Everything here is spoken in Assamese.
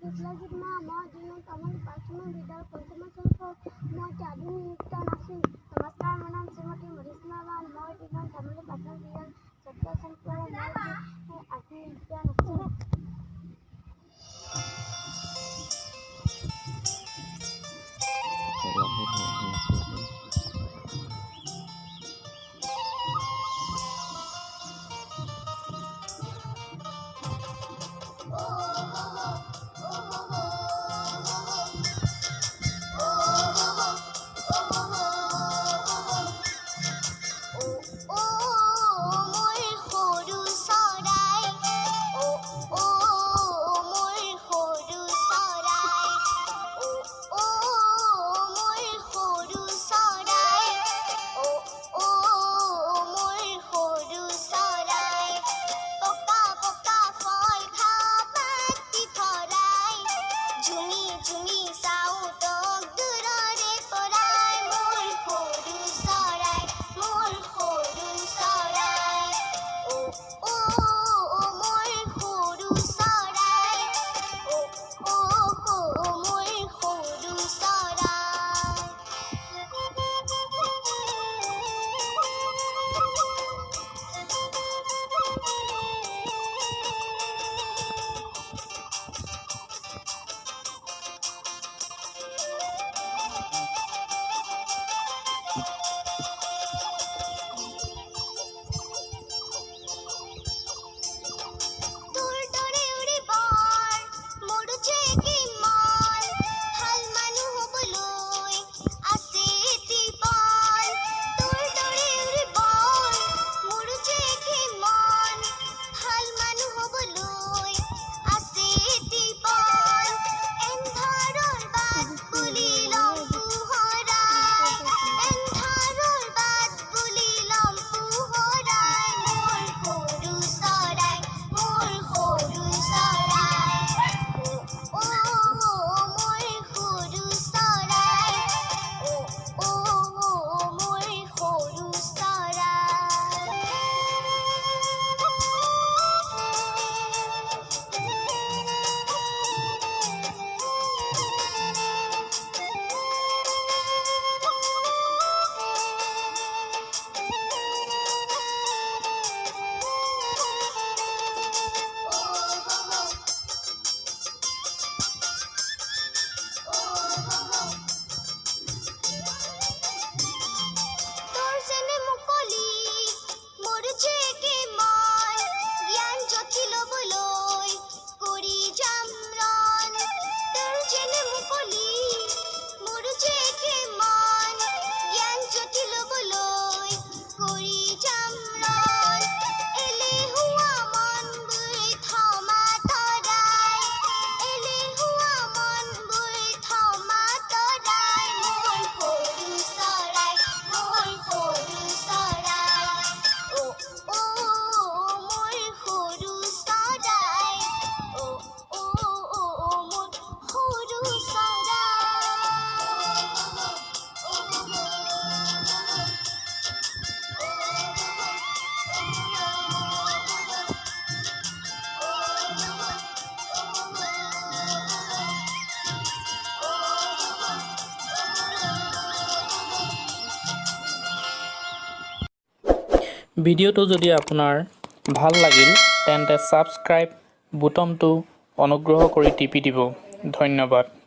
টিকলাজিত মা মই দিনত তামোল প্ৰাথমিক বিদ্যালয় পঞ্চম শ্ৰেণীত মই আধুনিক নৃত্য নাচিম। নমস্কাৰ, মোৰ নাম শ্ৰীমতী মধুস্মিতা বান। মই দিনত তামোল প্ৰাথমিক বিদ্যালয় চতুৰ্থ শ্ৰেণীত পঢ়ো। মই আধুনিক নৃত্য নাচিম। ভিডিঅ'টো যদি আপোনাৰ ভাল লাগিল তেন্তে ছাবস্ক্ৰাইব বুটামটো অনুগ্ৰহ কৰি টিপি দিব। ধন্যবাদ।